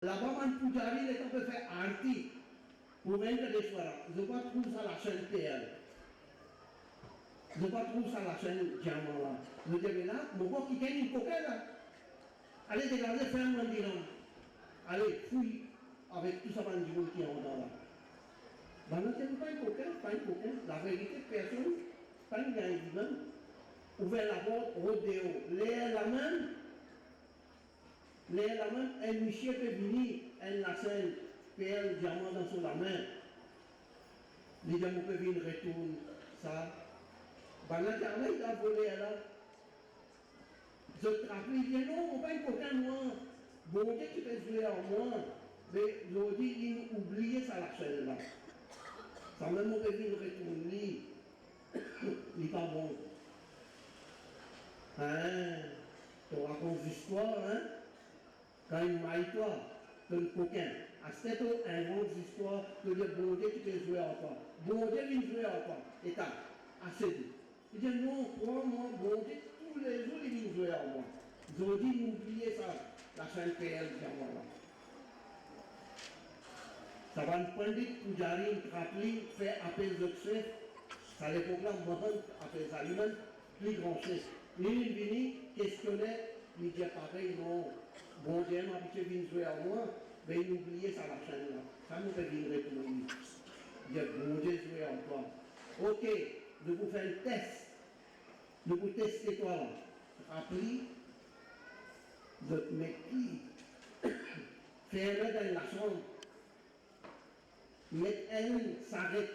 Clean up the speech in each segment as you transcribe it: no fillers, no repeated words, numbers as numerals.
Là-bas, man Pujari, les temps peut faire arti pour Venkateshwara. Je ne pas trouve ça la chaîne PL. Je ne pas trouve ça la chaîne Diamant là. Je dis là, mon gars qui gagne une coquette là. Allez dégager, faire un mandiran. Allez, fouille avec tout ça, mandiran qui est en dedans là. Ben, non, c'est pas une coquette, pas une coquette. La vérité, personne, pas une gagne même. Ouvert la porte, rodéo, l'air la main. Les la main, un monsieur peut venir, un lacelle, PL diamant dans son la main. Les diamants peuvent venir retourner ça. Ben là, il a volé là. Je te rappelle, il dit non, on va pas aucun moi. Bon Dieu, tu peux jouer en moi. Mais l'aujourd'hui, il oublié ça lacelle là. Ça même on peut venir retourner. Il n'est pas bon. Hein? Tu racontes l'histoire, hein? Quand il maille toi, tu es coquin. À cette heure, invente l'histoire, tu dis, bon Dieu, tu peux jouer à toi. Bon Dieu, il jouer à toi. Et t'as assez dit. Il dit, non, crois-moi, bon Dieu, tous les jours, il vient jouer à moi. Ils ont dit, n'oubliez ça, la chaîne PL, là. Ça va nous prendre pour Jari, Krapli, faire appel de chef. Ça les programmes, Mohan, appel Zaliman, plus grand chef. Il vient questionner, il dit pareil, non. Bon Dieu m'a habitué de jouer à moi, mais il oubliait ça la chaîne là. Ça nous fait venir retourner. Il dit, bon Dieu jouer en toi. Ok, je vous fais un test. Je vous tester toi là. Rappelez, je te mets qui faire dans la chambre. Mettre elle s'arrête.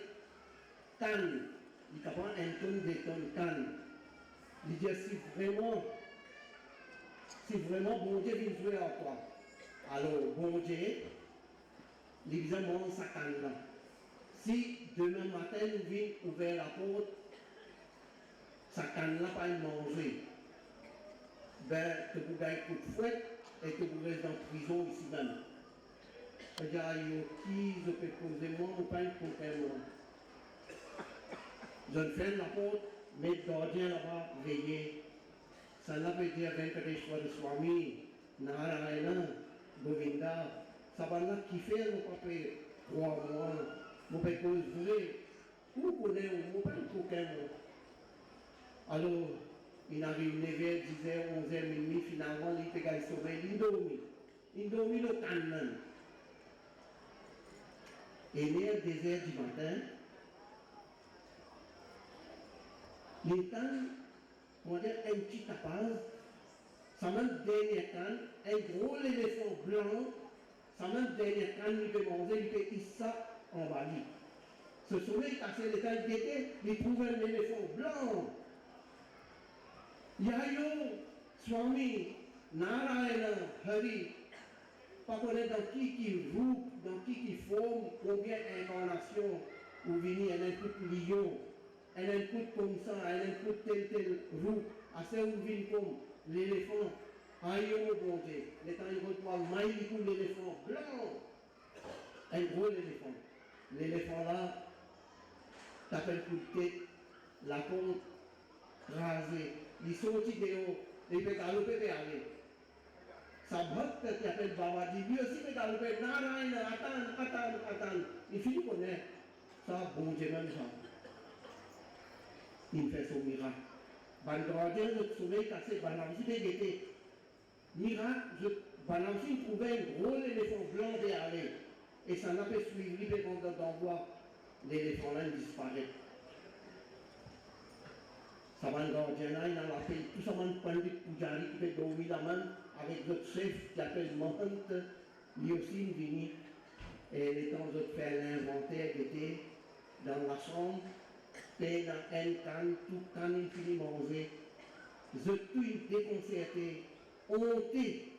Canne. Il prend un tonne de tonne canne. Il dit, si vraiment bon Dieu vient jouer à toi, alors bon Dieu, il vient manger sa canne là. Si demain matin nous vient ouvrir la porte, sa canne là pas manger, ben tu peux gagner coup de fouet et tu peux rester en prison ici même. C'est-à-dire, qui je peux poser moi ou pas pour faire moi. Je ferme la porte, mes gardiens là-bas veiller. Ça n'a pas dire Venkateshwara Swami, Narayana, Govinda. Ça va là qui fait, nous pas 3 mois, nous pas poser. Où connaît, nous pas aucun mot. Alors, il arrive 9h, 10h, 11h, finalement, il fait gagner sommeil, il dormit. Il dormit le canne. Et né à 2h du matin, les cannes, on dit un petit tapage, ça même dernier canne, un gros éléphant blanc, ça même dernier canne, il peut manger, il peut ça en bas. Ce soleil cassé les cannes d'été, il trouve un éléphant blanc. Yayo, Swami, Narayana, Hari, pas connaître dans qui roule, dans qui forme, combien d'incarnations, ou venir, elle a un coup de lion, elle a un coup comme ça, elle a un coup de tel roue, assez où vient comme l'éléphant, aïe bon Dieu, les temps ils reçoivent maïs pour l'éléphant blanc, un gros éléphant. L'éléphant là, t'appelles coup de tête, la côte rasée, il sortit dehors, il peut galoper vers aller. Sa bhakta qui appelle Babaji, lui aussi peut galoper, Narayana, attends, il finit de connaître. Ça, bon Dieu même ça. Il fait son miracle. Bandradien, le soleil cassé, Banamsi d'été. Miracle, Banamsi trouvait un gros éléphant blanc derrière. Et ça n'a pas suivi, pendant d'envoi, l'éléphant là disparaît. Ça va le gardien là, il a fait tout ça, man pandit Pujari qui fait dormir la main avec notre chef qui appelle Mahant, lui aussi il vient. Et les temps de faire l'inventaire qui était dans la chambre, et dans un canne, tout canne il finit manger. Je tout déconcerté, honté,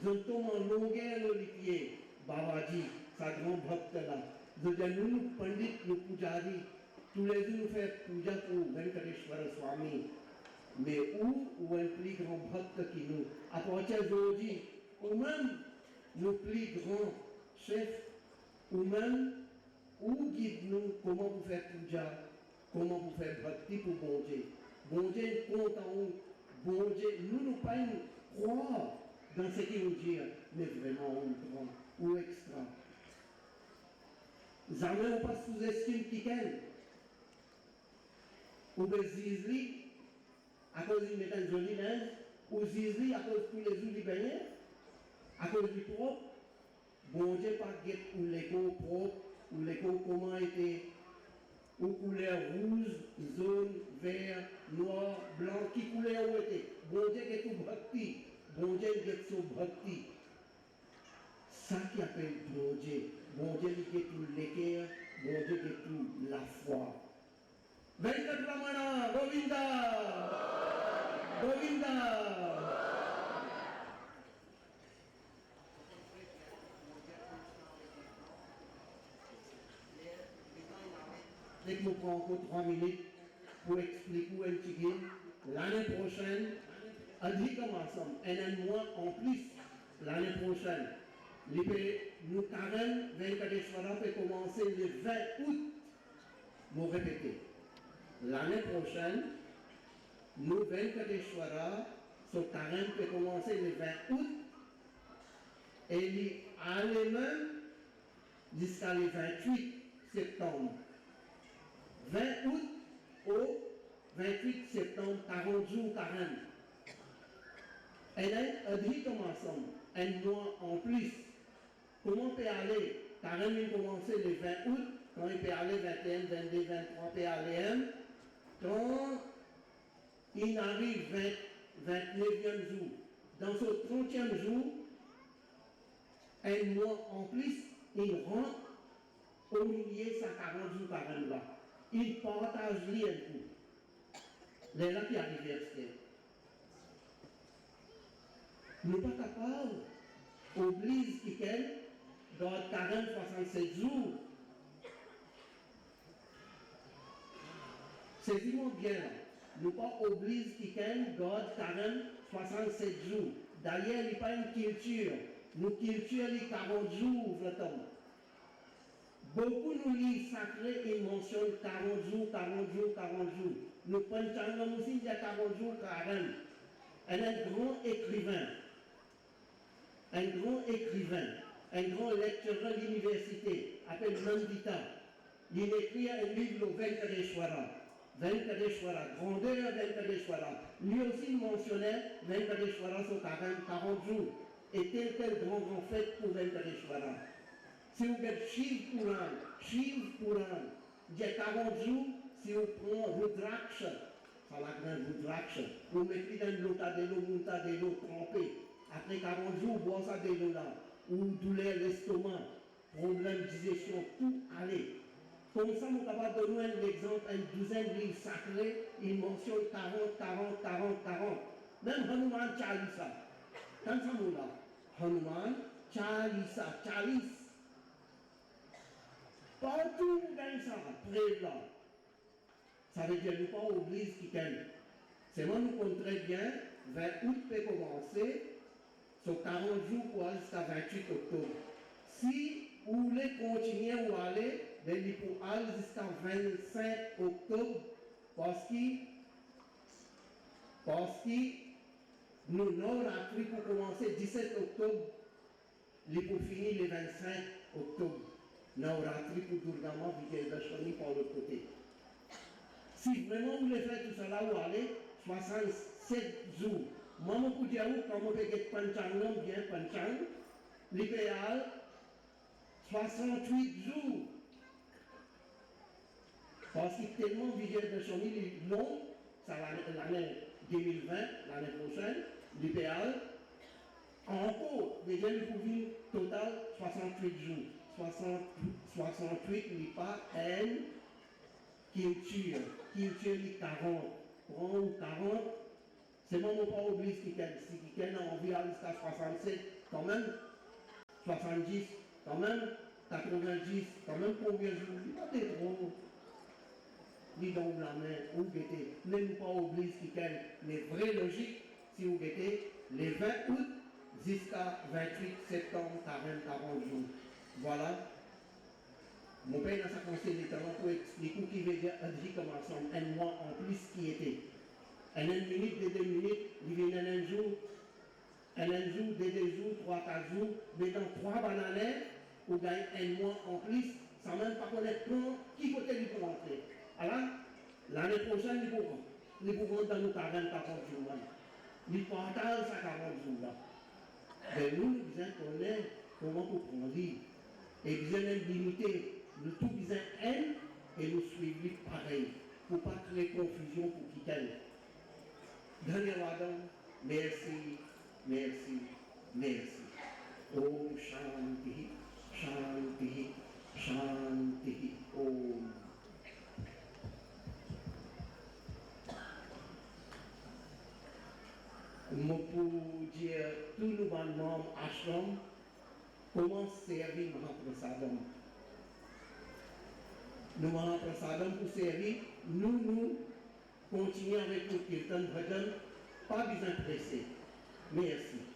je tombe en longueur le pied, Babaji, sa grande bhakta là. Je dis nous, pandit, nous Pujari, tous les jours nous faisons puja pour Venkateshwara Swami. Mais où un plus grand bhakta qui nous, à partir d'aujourd'hui, ou même nos plus grands chefs, ou même, où guide-nous comment vous faites puja, comment vous faites bhakti pour bon Dieu. Bon Dieu compte en nous, bon Dieu, nous pas croire, dans ce qui veut dire, mais vraiment grand ou extra. Jamais on pas sous-estime quelqu'un. Ou bien zizli, à cause d'une mettre un joli linge, ou zizli à cause de tous les jours du baignet, à cause du propre. Bon Dieu, pas guette ou l'écho propre, ou l'écho comment était, ou couleur rouge, jaune, vert, noir, blanc, qui couleur où était. Bon Dieu, qui est tout bhakti. Bon Dieu, qui est tout bhakti. Ça qui appelle bon Dieu. Bon Dieu, qui est tout l'équerre, bon Dieu, qui est tout la foi. Venkatramana, Govinda! Govinda! Dès que nous prenons encore 3 minutes pour expliquer un petit peu, l'année prochaine, à dire comme ensemble, un mois en plus, l'année prochaine, nous carême, Venkateshwara peut commencer le 20 août, nous répétez. L'année prochaine, nous Venkateshwara, son carême peut commencer le 20 août, et il allait même jusqu'à le 28 septembre. 20 août au 28 septembre, 40 jours carême. Et là, on dit comme ensemble, un mois en plus. Comment peut aller? Carême il commence le 20 août, quand il peut aller 21, 22, 23, peut aller 1. Quand il arrive 29e jour, dans ce 30e jour, un mois en plus, il rentre au milieu de sa 40 jours carême là. Il partage rien tout. Les là qui arrivent à nous ne sommes pas capables, oblige quelqu'un dans 40-67 jours. Saisis-moi bien là. Nous ne pas oblige quelqu'un dans 40-67 jours. D'ailleurs, il n'y a pas une culture. Nous culture les 40 jours, le temps. Beaucoup nous lisent sacrés et mentionnent 40 jours, 40 jours, 40 jours. Nous prenons aussi il y a 40 jours, 40. Elle est un grand écrivain, un grand lecteur de l'université, appelé Nandita. Il écrit un livre au Venkateshwara. Venkateshwara, grandeur Venkateshwara. Lui aussi mentionnait Venkateshwara sur 40 jours. Et tel grand fête pour Venkateshwara. Si vous faites Shiv Puran, il y a 40 jours, si vous prenez Rudraksha, ça la grande Rudraksha, vous mettez dans l'eau, de l'eau trempée. Après 40 jours, vous boivez ça de l'eau là, ou douleur l'estomac, problème de digestion, tout allez. Comme ça, nous sommes capables de donner un exemple, une douzaine de livres sacrés, il mentionne 40. Même Hanuman Chalisa. Quand ça nous là, Hanuman Chalisa, Chalis. Partout dans ça, près là. Ça veut dire que nous ne pas oublier ce qui est. C'est moi nous compte très bien, 20 août peut commencer, sur 40 jours pour aller jusqu'à 28 octobre. Si vous voulez continuer ou aller, il faut aller jusqu'à 25 octobre, parce que nous n'aurons appris pour commencer 17 octobre, il faut finir le 25 octobre. Navratri pour Durgama, Vijayadashami par l'autre côté. Si vraiment vous voulez faire tout cela, vous allez 67 jours. Moi, je peux dire quand on peut get Panchangam, bien Panchang, l'idéal 68 jours. Parce que tellement Vijayadashami est long, c'est l'année 2020, l'année prochaine, l'idéal, encore, déjà, il faut vivre total 68 jours. 68, il n'y a pas une culture les 40. Prends 40, c'est même pas oublié si quelqu'un a envie d'aller jusqu'à 67, quand même, 70, quand même, 90, quand même combien de jours, il n'y a pas de trop. Ni dans la main, ou guettez, même pas oublier si quelqu'un les vraies logiques, si vous guettez, les 20 août jusqu'à 28 septembre, 40 jours. Voilà. Mon père, dans sa conseil d'éternel, pour expliquer qui veut dire comme ensemble, un mois en plus qui était. En une minute, 2 minutes, il vient un jour, un jour, deux jours, trois, quatre jours, mais dans trois bananes, vous gagnez un mois en plus, sans même pas connaître qui côté il peut rentrer. Alors, l'année prochaine, il faut rentrer dans nos 40 jours. Il partage sa 40 jours. Mais nous, nous disons qu'on est, comment pour prendre vie. Et nous avons limité, nous tous disons elle, et nous suivons pareil, pour ne pas créer confusion pour qui qu'elle. Dernier Adam, merci, merci, merci. Om Shanti, Shanti, Shanti, Om. Moi, pour dire tout le monde ashram, comment servir Mahaprasadam. Nous Mahaprasadam pour servir, nous continuons avec le Kirtan Bhajan, pas besoin de presser. Merci.